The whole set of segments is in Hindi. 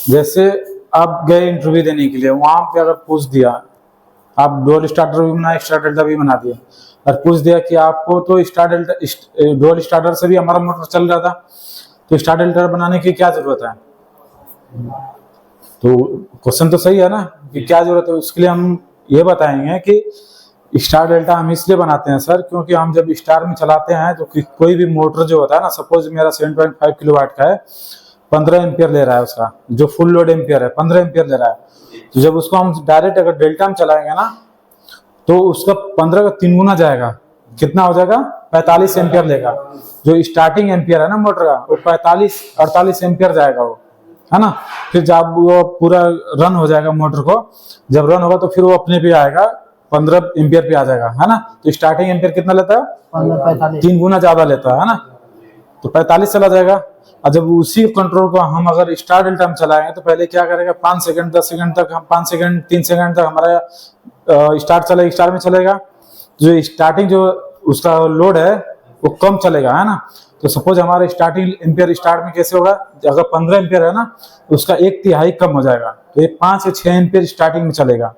जैसे आप गए इंटरव्यू देने के लिए, वहां पे अगर पूछ दिया, आप डुअल स्टार्टर भी बना, स्टार डेल्टा भी बना दिया, और पूछ दिया कि आपको तो स्टार डेल्टा डुअल स्टार्टर से भी हमारा मोटर चल रहा था, तो स्टार डेल्टा बनाने की क्या जरूरत है? तो क्वेश्चन तो सही है ना कि क्या जरूरत है। उसके लिए हम ये बताएंगे कि स्टार डेल्टा हम इसलिए बनाते हैं सर, क्योंकि हम जब स्टार में चलाते हैं तो कोई भी मोटर जो होता है ना, सपोज मेरा 7.5 किलोवाट का है, 15 एम्पियर ले रहा है, उसका जो फुल लोड एम्पियर है 15 एम्पियर ले रहा है। तो जब उसको हम डायरेक्ट अगर डेल्टा में चलाएंगे ना, तो उसका 15 का 3 गुना जाएगा। कितना हो जाएगा? 45 एम्पियर लेगा। जो स्टार्टिंग एम्पियर है ना मोटर का, वो 45-48 एम्पियर जाएगा वो, है ना। फिर जब वो पूरा रन हो जाएगा मोटर को, जब रन होगा तो फिर वो अपने पे आएगा 15 एम्पियर पे आ जाएगा, है ना। तो स्टार्टिंग एम्पियर कितना लेता है? 3 गुना ज्यादा लेता है ना, तो 45 चला जाएगा। और जब उसी कंट्रोल को हम अगर स्टार डेल्टा में चलाएंगे तो पहले क्या करेगा, 5 सेकंड 10 सेकंड तक, हम 5 सेकंड 3 सेकंड तक हमारा स्टार चलेगा, स्टार में चलेगा। जो स्टार्टिंग जो उसका लोड है वो कम चलेगा, है ना। तो सपोज हमारा स्टार्टिंग एम्पियर स्टार्ट में कैसे होगा, अगर 15 एम्पियर है ना, तो उसका 1/3 कम हो जाएगा, तो ये 5 से 6 एम्पियर स्टार्टिंग में चलेगा,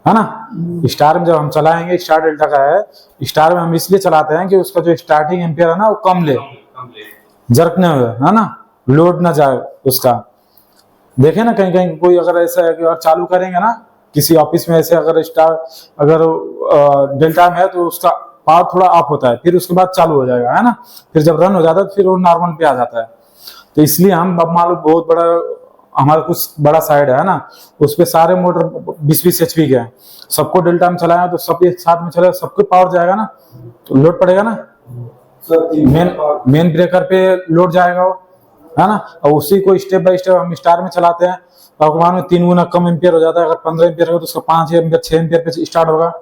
है ना। स्टार में जब हम चलाएंगे, स्टार डेल्टा का है, स्टार में हम इसलिए चलाते हैं कि उसका जो स्टार्टिंग एम्पियर है ना वो कम ले, जर्क नहीं हुए, है ना, लोड ना जाए उसका। देखे ना कहीं कहीं कोई अगर ऐसा है कि और चालू करेंगे ना किसी ऑफिस में, ऐसे अगर स्टार अगर डेल्टा में है तो उसका पावर थोड़ा ऑफ होता है, फिर उसके बाद चालू हो जाएगा, है ना। फिर जब रन हो जाता है फिर वो नॉर्मल पे आ जाता है। तो इसलिए हम, अब मान लो बहुत बड़ा हमारा कुछ बड़ा साइड है ना, उस पर सारे मोटर 20-20 HP के हैं, सबको डेल्टा में चलाया तो सब एक साथ में चलेगा, सबको पावर जाएगा ना, तो लोड पड़ेगा ना, मेन ब्रेकर पे लोड जाएगा वो, है ना। और उसी को स्टेप बाय स्टेप हम स्टार में चलाते हैं, भगवान में 3 गुना कम एम्पियर हो जाता है। अगर 15 एम्पियर हो तो उसका 5 एम्पियर 6 एम्पियर पे स्टार्ट होगा,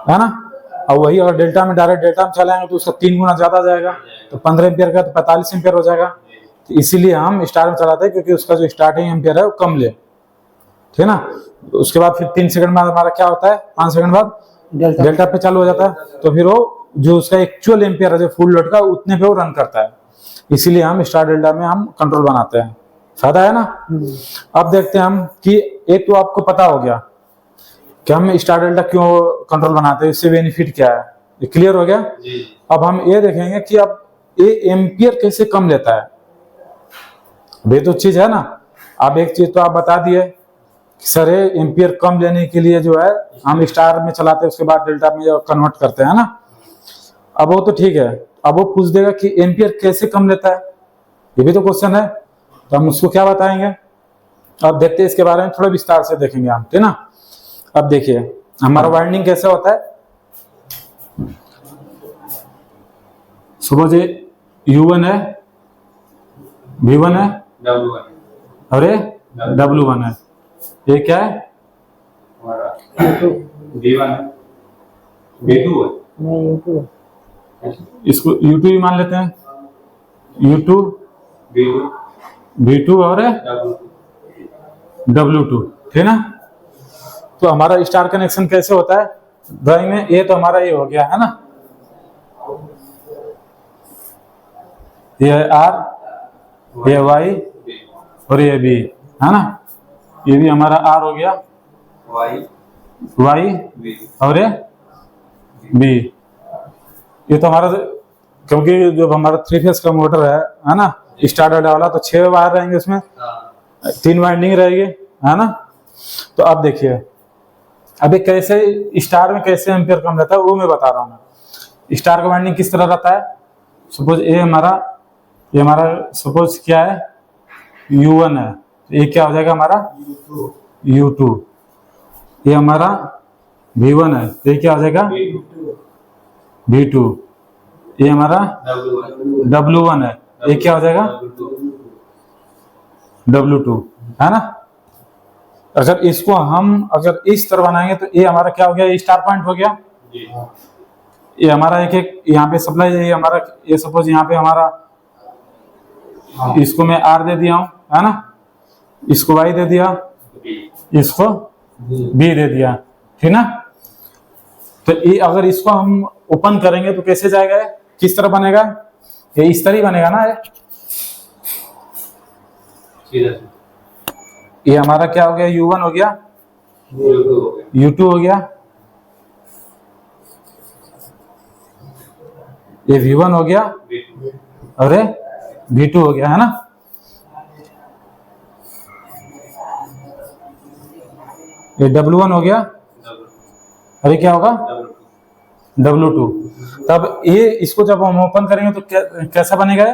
है ना। और वही अगर डेल्टा में डायरेक्ट डेल्टा में चलाएंगे तो उसका 3 गुना ज्यादा जाएगा, तो 15 एम्पियर का तो 45 एम्पियर हो जाएगा। तो इसीलिए हम स्टार में चलाते हैं, क्योंकि उसका जो स्टार्टिंग एम्पियर है वो कम ले, ठीक है ना। उसके बाद फिर 3 सेकंड बाद हमारा क्या होता है, 5 सेकंड बाद डेल्टा पे चालू हो जाता है, तो फिर वो जो उसका एक्चुअल एम्पियर है जो फुल लोड का, उतने पे वो रन करता है। इसीलिए हम स्टार डेल्टा में हम कंट्रोल बनाते हैं, फायदा है ना। अब देखते हैं हम कि एक तो आपको पता हो गया कि हम स्टार डेल्टा क्यों कंट्रोल बनाते हैं, इससे बेनिफिट क्या है, ये क्लियर हो गया जी। अब हम ये देखेंगे कि अब ये एम्पियर कैसे कम लेता है, ये तो चीज है ना। अब एक चीज तो आप बता दिए सर, एम्पियर कम लेने के लिए जो है हम स्टार में चलाते हैं, उसके बाद डेल्टा में कन्वर्ट करते हैं ना। अब वो तो ठीक है, अब वो पूछ देगा कि एम्पियर कैसे कम लेता है, ये भी तो क्वेश्चन है, तो हम उसको क्या बताएंगे। अब देखते हैं इसके बारे में, थोड़ा विस्तार से देखेंगे हम, ठीक ना। अब देखिए हमारा वाइंडिंग कैसे होता है। सपोज ये U1 है, V1 है, और ये W1 है। ये क्या है? V1 है, V2 है, नहीं U2 है, इसको U2 भी मान लेते हैं, U2 V2 और W2, ठीक ना। तो हमारा स्टार कनेक्शन कैसे होता है ड्राइंग में, ये तो हमारा ये हो गया है ना, ये R, ये Y और ये B, है ना। ये भी हमारा R हो गया, Y और ये B। ये तो हमारा, क्योंकि जब हमारा 3 फेज का मोटर है ना, स्टार डेल्टा वाला, तो 6 वायर रहेंगे उसमें, 3 वाइंडिंग रहेगी, है ना। तो अब देखिए अभी कैसे स्टार में कैसे एम्पियर कम रहता है वो मैं बता रहा हूँ मैं। स्टार का वाइंडिंग किस तरह रहता है, सपोज ये हमारा सपोज क्या है, U1 है, ये क्या हो जाएगा हमारा U2। ये हमारा V1 है, तो ये क्या हो जाएगा V2। ये हमारा W1 है, ये क्या हो जाएगा W2, है ना। अगर इसको हम अगर इस तरह बनाएंगे तो ये हमारा क्या हो गया, ये स्टार पॉइंट हो गया। ये हमारा एक यहाँ पे सप्लाई, ये हमारा, ये सपोज यहाँ पे हमारा, इसको मैं R दे दिया हूँ, है ना, इसको Y दे दिया, इसको B दे दिया, ठीक ना। तो ये अगर इसको हम ओपन करेंगे तो कैसे जाएगा, किस तरह बनेगा, ये इस तरह ही बनेगा ना, ये हमारा क्या हो गया, U1 हो गया, U2 हो गया, ये V1 हो गया और ये V2 हो गया, है ना। ये W1 हो गया, अभी क्या होगा, W2। तब ये इसको जब हम ओपन करेंगे तो कैसा बनेगा,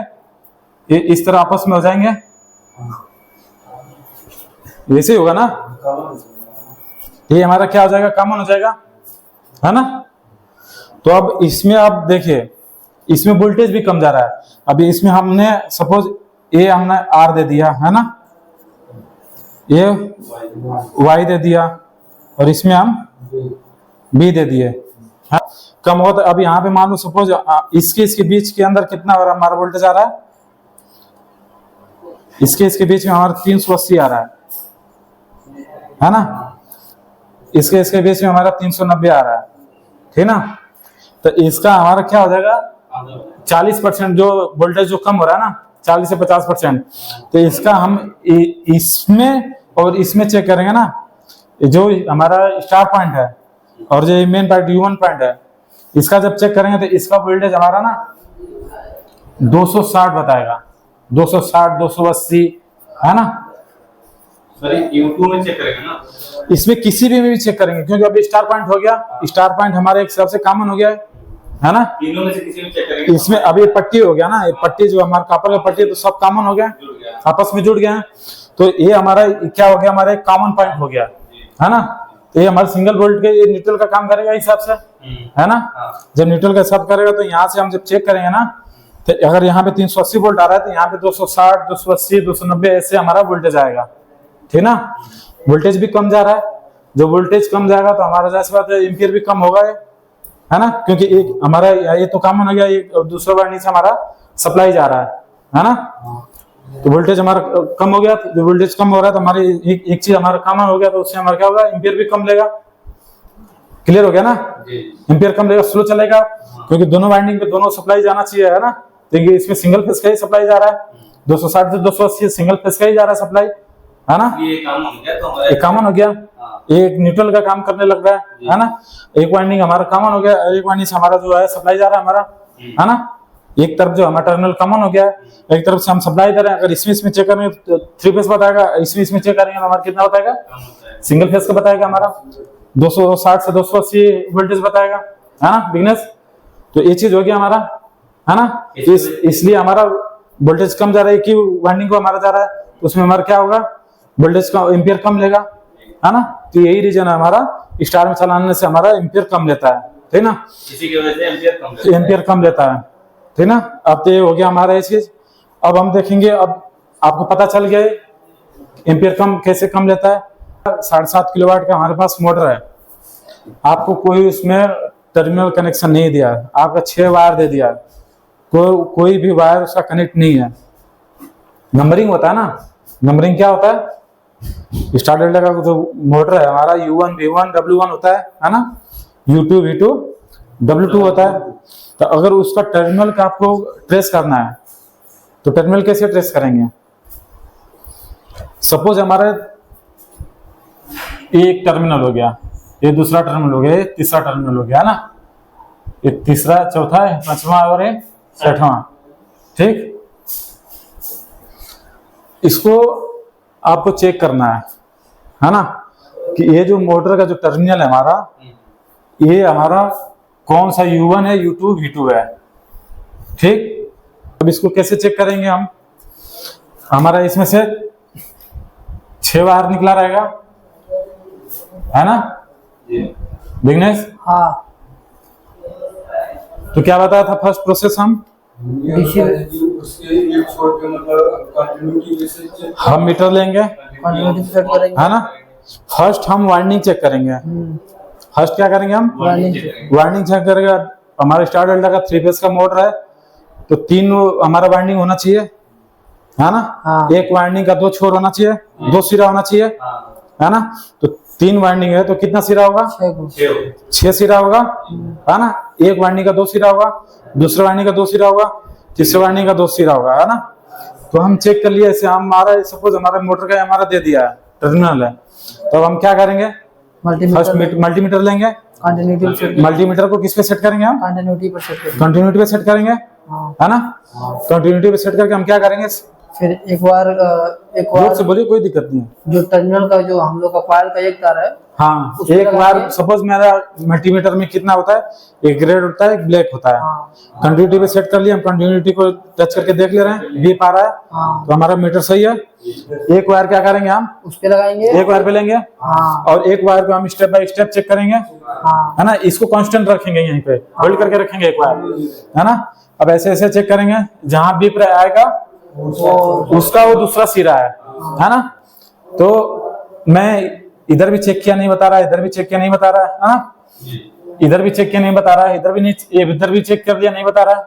ये इस तरह आपस में हो जाएंगे, वैसे ही होगा ना। ये हमारा क्या हो जाएगा, कॉमन हो जाएगा, है ना। तो अब इसमें आप देखिए, इसमें वोल्टेज भी कम जा रहा है। अभी इसमें हमने सपोज ये हमने R दे दिया, है ना, ये Y दे दिया और इसमें हम B दे दिए, हाँ? कम हो तो अब यहाँ पे मान लो सपोज इसके बीच के अंदर कितना हमारा वोल्टेज आ रहा है, इसके बीच में हमारा 380 आ रहा है ना, इसके बीच में हमारा 390 आ रहा है, ठीक ना। तो इसका हमारा क्या हो जाएगा, 40% जो वोल्टेज जो कम हो रहा है ना, 40 से 50%, तो इसका हम इसमें और इसमें चेक करेंगे ना, जो हमारा स्टार पॉइंट है और जो मेन पॉइंट U1 पॉइंट है, इसका जब चेक करेंगे तो इसका वोल्टेज हमारा ना 260 बताएगा, 260 280, है ना। U2 में चेक करेंगे ना, इसमें किसी भी चेक करेंगे, क्योंकि अभी स्टार पॉइंट हो गया, स्टार पॉइंट हमारे एक सबसे कॉमन हो गया है ना। तीनों में से किसी में चेक करेंगे। इसमें अभी पट्टी हो गया ना, ये पट्टी जो हमारा कॉपर का पट्टी, तो सब कॉमन हो गया, आपस में जुड़ गया है। तो ये हमारा क्या हो गया, हमारा एक कॉमन पॉइंट हो गया, है ना। तो ये हमारे सिंगल वोल्ट के ये न्यूट्रल का काम करेगा हिसाब से, है ना। जब न्यूट्रल का हिसाब करेगा तो यहाँ से हम जब चेक करेंगे ना, तो अगर यहाँ पे 380 वोल्ट आ रहा है तो यहाँ पे 260 280 290 ऐसे हमारा वोल्टेज आएगा, ठीक ना। वोल्टेज भी कम जा रहा है, जब वोल्टेज कम जाएगा तो हमारा जाहिर सी बात है एम्पियर भी कम होगा, है ना, क्योंकि एक हमारा ये तो कॉमन हो गया, एक दूसरा वायर नीचे हमारा सप्लाई जा रहा है ना। तो वोल्टेज हमारा कम हो गया, तो वोल्टेज कम हो रहा है तो हमारे एक चीज हमारा कॉमन हो गया, तो उससे हमारा क्या होगा, एम्पियर भी कम लेगा। क्लियर हो गया ना, एम्पियर कम लेगा, स्लो चलेगा, क्योंकि दोनों वाइंडिंग पे दोनों सप्लाई जाना चाहिए, है ना। देखिए इसमें सिंगल फेस का ही सप्लाई जा रहा है, 260 से 280 सिंगल फेस का ही जा रहा है सप्लाई, है ना। ये कॉमन हो गया, तो हमारा एक कॉमन हो गया, एक न्यूट्रल का काम करने लग रहा है ना। एक वाइंडिंग हमारा कॉमन हो गया, एक वाइंडिंग से हमारा जो है सप्लाई जा रहा है हमारा, है ना। एक तरफ जो हमारा टर्मिनल कॉमन हो गया है, एक तरफ से हम सप्लाई दे रहे हैं। अगर इसमें चेक करेंगे तो 3 फेस बताएगा, इसमें चेक करेंगे तो हमारा कितना बताएगा, सिंगल फेस का बताएगा हमारा 260 से 280 वोल्टेज बताएगा, है ना बिगनेस। तो ये चीज हो गया हमारा, है ना। इसलिए हमारा वोल्टेज कम जा रहा है, कि वाइंडिंग को हमारा जा रहा है, तो उसमें हमारा क्या होगा, वोल्टेज का एम्पियर कम लेगा, है ना। तो यही रीजन है हमारा, स्टार में चलाने से हमारा एम्पियर कम लेता है, ठीक ना, इसी की वजह से एम्पियर कम लेता है, ठीक ना। अब तो ये हो गया हमारा ये चीज। अब हम देखेंगे, अब आपको पता चल गया एम्पियर कम कैसे कम लेता है। 7.5 किलोवाट का हमारे पास मोटर है, आपको कोई उसमें टर्मिनल कनेक्शन नहीं दिया है, आपका 6 वायर दे दिया है, कोई भी वायर उसका कनेक्ट नहीं है। नंबरिंग होता है ना, नंबरिंग क्या होता है, स्टार डेल्टा का जो मोटर है हमारा U1 V1 W1 होता है ना, U2 V2 W2 होता है। तो अगर उसका टर्मिनल का आपको ट्रेस करना है तो टर्मिनल कैसे ट्रेस करेंगे। सपोज हमारे एक टर्मिनल हो गया, ये दूसरा टर्मिनल हो गया, ये तीसरा टर्मिनल हो गया, है ना। ये तीसरा, चौथा, पांचवा और ये छठवां, ठीक। इसको आपको चेक करना है ना, कि ये जो मोटर का जो टर्मिनल है हमारा, ये हमारा कौन सा U1 है, U2 V2 है, ठीक। अब इसको कैसे चेक करेंगे हम, हमारा इसमें से 6 वायर निकला रहेगा, है ना बिगनेस। हाँ, तो क्या बताया था फर्स्ट प्रोसेस, हम मीटर लेंगे, है ना। फर्स्ट हम वाइंडिंग चेक करेंगे, फर्स्ट क्या करेंगे हम, वाइंडिंग चेक करेंगे। हमारे स्टार डेल्टा का 3 फेस का मोटर है, तो 3 हमारा वाइंडिंग होना चाहिए, है ना। हाँ। एक वाइंडिंग का 2 छोर होना चाहिए, 2 सिरा होना चाहिए, है ना। तो 3 वाइंडिंग है तो कितना सिरा होगा, 6 सिरा होगा, है ना। एक वाइंडिंग का 2 सिरा होगा, दूसरे वाइंडिंग का 2 सिरा होगा, तीसरे वाइंडिंग का 2 सिरा होगा, है ना। तो हम चेक कर लिया, ऐसे हमारा सपोज हमारा मोटर का हमारा दे दिया है टर्मिनल है। तो अब हम क्या करेंगे, फर्स्ट मल्टीमीटर लेंगे, मल्टीमीटर को किस पे सेट करेंगे हम, कंटिन्यूटी पर सेट करेंगे। कंटिन्यूटी पे सेट करेंगे, है ना। कंटिन्यूटी पे सेट करके हम क्या करेंगे, फिर एक बार जोर से बोलिए, कोई दिक्कत नहीं है। जो टर्मिनल का जो हम लोग का कॉइल का एक तार है, हाँ, उसमें एक बार लगाएंगे। सपोज मेरा मल्टीमीटर में कितना होता है, एक रेड होता है, एक ब्लैक होता है। हाँ। कंटिन्यूटी पे सेट कर लिया, हम कंटिन्यूटी को टच करके देख ले रहे हैं, बीप आ रहा है, हाँ। तो हमारा मीटर सही है। एक वायर क्या करेंगे हम, उस पे लगाएंगे, एक वायर पे लेंगे, हाँ और एक वायर को हम स्टेप बाय स्टेप चेक करेंगे, हाँ है ना। इसको कांस्टेंट रखेंगे, यहीं पे होल्ड करके रखेंगे एक वायर, है ना। अब ऐसे ऐसे चेक करेंगे, जहां बीप आएगा उसका वो दूसरा सिरा है ना। तो मैं इधर भी चेक किया नहीं बता रहा है, इधर भी चेक किया नहीं बता रहा है ना, इधर भी चेक किया नहीं बता रहा है, इधर भी नहीं, इधर भी चेक कर लिया नहीं बता रहा है।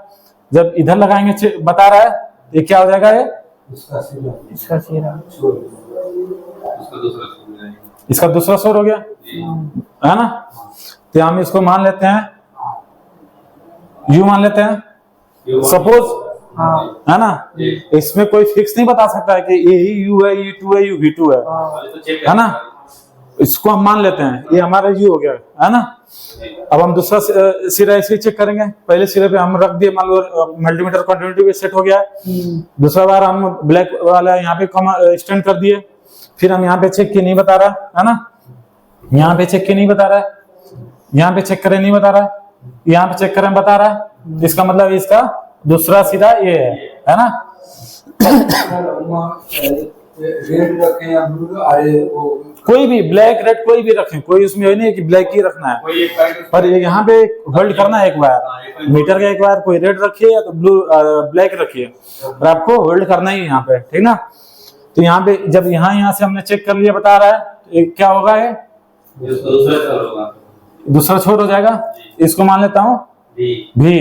जब इधर लगाएंगे बता रहा है, ये क्या हो जाएगा, ये इसका सिरा, उसका दूसरा इसका दूसरा शोर हो गया, है ना। तो हम इसको मान लेते हैं यू, मान लेते हैं सपोज, हाँ है ना। इसमें कोई फिक्स नहीं बता सकता है कि ये यू है, ये टू है, यू भी टू है, है ना। इसको हम मान लेते हैं ये हमारा यू हो गया, है ना। अब हम दूसरा सिरा ऐसे चेक करेंगे, पहले सिरे पे हम रख दिए, मान लो मल्टीमीटर कंटिन्यूटी पे सेट हो गया है। दूसरा बार हम ब्लैक वाला यहाँ पे स्टैंड कर दिए, फिर हम यहाँ पे चेक किए नहीं बता रहा है ना, यहाँ पे चेक किए नहीं बता रहा है, यहाँ पे चेक करें नहीं बता रहा है, यहाँ पे चेक करें बता रहा है। इसका मतलब इसका दूसरा सिरा ये है ना। रेड रखें या ब्लू, अरे वो कोई भी ब्लैक रेड कोई भी रखें, कोई उसमें ये नहीं है कि ब्लैक ही रखना है, कोई एक पॉइंट पर ये यहाँ पे होल्ड करना है एक बार, मीटर का एक बार कोई रेड रखिए या तो ब्लैक रखिए, और आपको होल्ड करना ही यहाँ पे, ठीक ना। तो यहाँ पे जब यहाँ से हमने चेक कर लिया बता रहा है, तो क्या होगा, ये दूसरा छोर होगा, दूसरा छोर हो जाएगा। इसको मान लेता हूँ भी,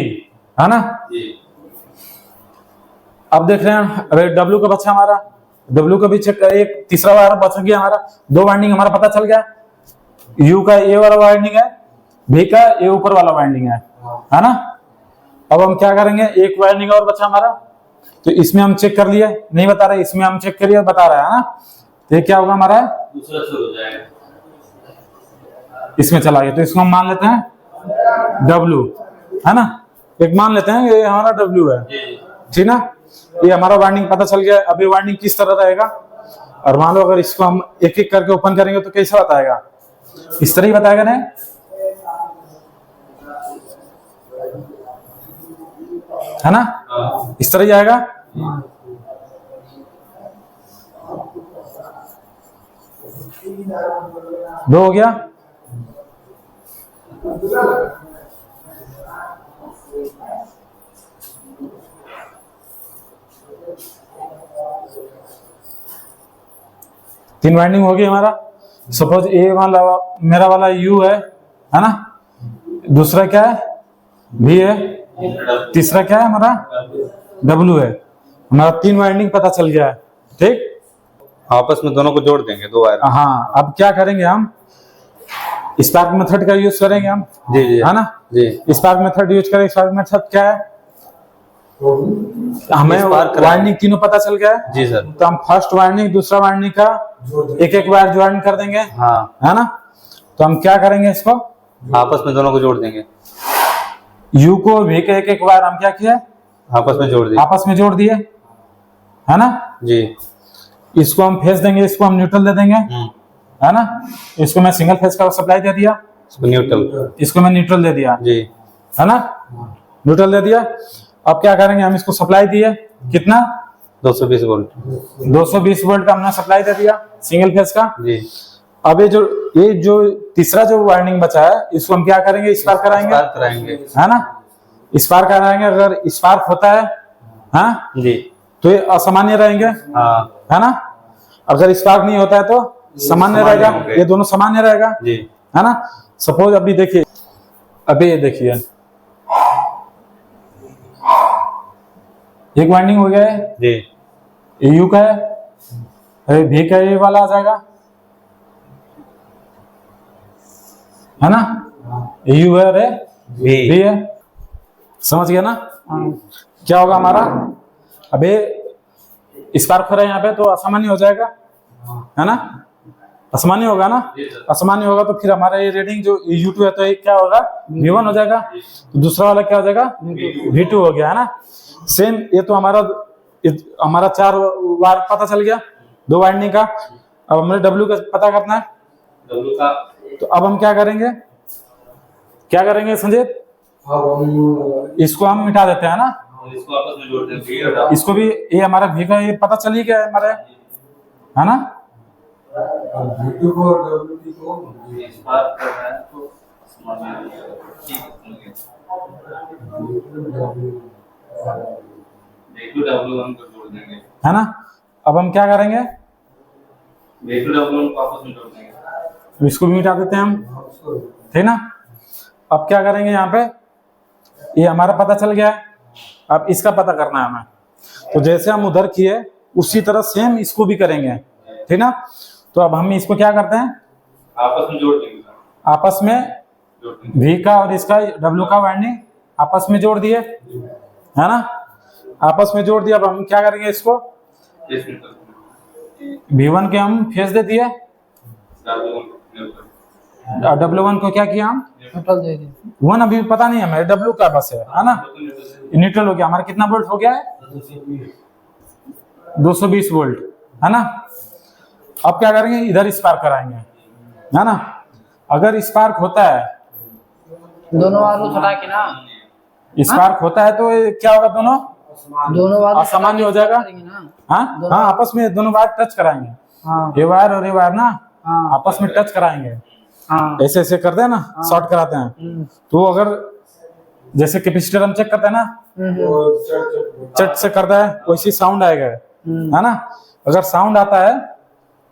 है ना। अब देख रहे हैं, अरे डब्ल्यू का बच्चा हमारा, डब्ल्यू का भी चेक, एक तीसरा वायर बच गया हमारा, दो वाइंडिंग हमारा पता चल गया। यू का ए वाला वाइंडिंग है, भी का ए ऊपर वाला वाइंडिंग है ना। अब हम क्या करेंगे, एक वाइंडिंग और बचा हमारा, तो इसमें हम चेक कर लिए नहीं बता रहे, इसमें हम चेक करिए बता रहा है ना। तो ये क्या होगा हमारा, दूसरा छोर हो जाएगा, इसमें चला गया, तो इसको हम मान लेते हैं डब्ल्यू, है ना। एक मान लेते हैं ये हमारा डब्ल्यू है, ठीक ना। ये हमारा वाइंडिंग पता चल गया। अब ये वाइंडिंग किस तरह रहेगा, और मान लो अगर इसको हम एक एक करके ओपन करेंगे तो कैसा बताएगा, इस तरह ही बताएगा ना, है ना, इस तरह ही आएगा। दो हो गया, तीन वाइंडिंग हो गई हमारा। सपोज ए वाला मेरा वाला यू है ना, दूसरा क्या है, भी है, तीसरा क्या है हमारा, डब्ल्यू है। हमारा तीन वाइंडिंग पता चल गया है, ठीक। आपस में दोनों को जोड़ देंगे, दो वायर। हाँ, अब क्या करेंगे हम, स्पार्क मेथड का यूज करेंगे हम, जी जी, है ना। जी स्पार्क मेथड यूज करेंगे। स्पार्क मेथड क्या है, हमें स्पार्क वाइंडिंग तीनों पता चल गया है, जी सर। तो हम फर्स्ट वाइंडिंग दूसरा वाइंडिंग का एक एक वायर ज्वाइन कर देंगे, हाँ, है ना। तो हम क्या करेंगे, इसको आपस में दोनों को जोड़ देंगे। यू को भी के एक एक वायर हम क्या किया, आपस में जोड़ दिए, आपस में जोड़ दिए, है ना। जी। इसको हम फेस देंगे, इसको हम न्यूट्रल दे देंगे, है ना। इसको मैं सिंगल फेस का सप्लाई दे दिया, इसको न्यूट्रल, इसको मैं न्यूट्रल दे दिया, जी, है ना, न्यूट्रल दे दिया। अब क्या करेंगे, हम इसको सप्लाई दिए कितना, 220 वोल्ट, 220 वोल्ट का हमने सप्लाई दे दिया सिंगल फेस का। जी। अब ये जो तीसरा जो वाइंडिंग बचा है, इसको हम क्या करेंगे, स्पार्क कराएंगे, स्पार्क कराएंगे, है ना। स्पार्क कराएंगे, अगर स्पार्क होता है, हाँ, जी, तो ये असामान्य रहेंगे, हाँ, है ना। अगर स्पार्क नहीं होता है तो सामान्य रहेगा, होंगे। ये दोनों सामान्य रहेगा, जी, है ना। सपोज अभी देखिए, अभी ये देखिए, एक वाइंडिंग हो गया है, जी, ये यू का है, अरे भी का ये वाला आ जाएगा, है ना। ये यू है, अरे भी है, समझ गया ना। क्या होगा हमारा, अबे स्पार्क हो रहा है यहाँ पे तो असामान्य हो जाएगा, है ना। असामान्य होगा ना, जी सर। असामान्य होगा तो फिर हमारा ये रीडिंग जो U2 है तो ये क्या होगा V1 हो जाएगा, तो दूसरा वाला क्या हो जाएगा V2 हो गया है ना। सेम ये तो हमारा 4 वार पता चल गया 2 वाइंडिंग का। अब हमें W का पता करना है, डब्ल्यू का तो अब हम क्या करेंगे संजय, अब हम इसको हम मिटा देते हैं ना, इसको आपस में जोड़ देंगे V और W। इसको भी ये हमारा V का ये पता चल ही गया है हमारे, है ना। V2 को और WT को इस बात कर रहा है तो समझ में आ जाएगा। ठीक है, समझ गया। V2 W1 को जोड़ देंगे, है ना। अब हम क्या करेंगे, V2 W1 को आपस में जोड़ देंगे। तो इसको भी मिटा देते हैं हम, ठीक ना। अब क्या करेंगे यहाँ पे, ये हमारा पता चल गया है, अब इसका पता करना है हमें। तो जैसे हम उधर किए उसी तरह सेम इसको भी करेंगे, ठीक ना। तो अब हम इसको क्या करते हैं, आपस में जोड़ देंगे सर, आपस में जोड़ देंगे। V का और इसका W का वाइंडिंग आपस में जोड़ दिए, है ना, आपस में जोड़ दिया। अब हम क्या करेंगे, इसको इसमें करते V1 के हम फेस दे दिए, हैं W1 को न्यूट्रल। और W1 को क्या किया हम, न्यूट्रल दे दी। 1 अभी पता नहीं है हमें, W का बस है ना। न्यूट्रल हो गया हमारा, कितना वोल्ट हो गया है 220 वोल्ट, है ना। अब क्या करेंगे, इधर स्पार्क कराएंगे, है ना। अगर स्पार्क होता है, दोनों वार को हटा के ना, स्पार्क होता है तो ये क्या होगा, दोनों दोनों वार को असामान्य हो हटा के जाएगा। करेंगे ना। हाँ हाँ, आपस में दोनों वायर टच कराएंगे, हाँ ये वायर और ये वायर ना हाँ आपस में टच कराएंगे, हाँ ऐसे ऐसे करते हैं ना, शॉर्ट कराते हैं। तो अगर जैसे कैपेसिटर हम चेक करते हैं ना, चट से करता है वैसे साउंड आएगा, है ना। अगर साउंड आता है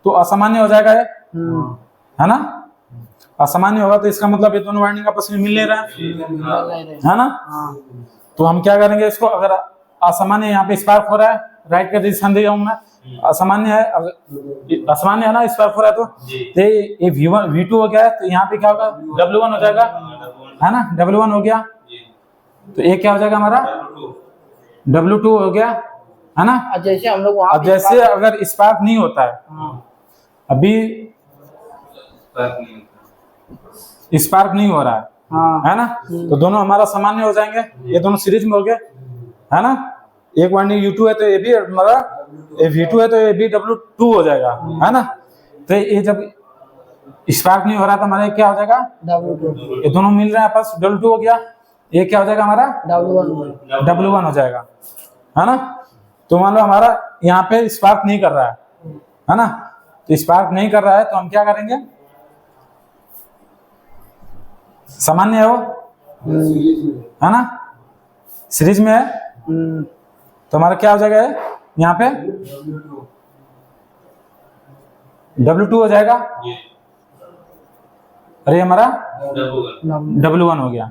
तो असामान्य हो जाएगा ये, है ना। असामान्य होगा तो इसका मतलब ये दोनों वाइंडिंग आपस में मिल नहीं रहा है ना। तो हम क्या करेंगे, इसको अगर असामान्य यहाँ पे स्पार्क हो रहा है, राइट का डिसीजन दे मैं, असामान्य है, असामान्य है ना, स्पार्क हो रहा है तो ये V1 V2 हो गया है, तो यहाँ पे क्या होगा W1 हो जाएगा, है ना। W1 हो गया तो ये क्या हो जाएगा हमारा W2 हो गया, है ना। अब जैसे हम लोग वहाँ अब जैसे अगर स्पार्क नहीं होता है, अभी स्पार्क नहीं हो रहा है, हाँ है ना, तो दोनों हमारा सामान्य हो जाएंगे, ये दोनों सीरीज में हो गए, है ना। एक वाइंडिंग U2 है तो ये भी हमारा V2 है तो ये भी W2 हो जाएगा, है ना। तो ये जब स्पार्क नहीं हो रहा तो हमारा क्या हो जाएगा, W2 ये दोनों मिल रहे हैं आपस, W2 हो गया, ये क्या हो जाएगा हमारा W1 W1 हो जाएगा, है ना। तो मान लो हमारा यहाँ पे स्पार्क नहीं कर रहा है ना, तो स्पार्क नहीं कर रहा है तो हम क्या करेंगे, सामान्य है वो, है ना, सीरीज में है, तो हमारा क्या हो जाएगा यहाँ पे W2 हो जाएगा, अरे हमारा W1 हो गया।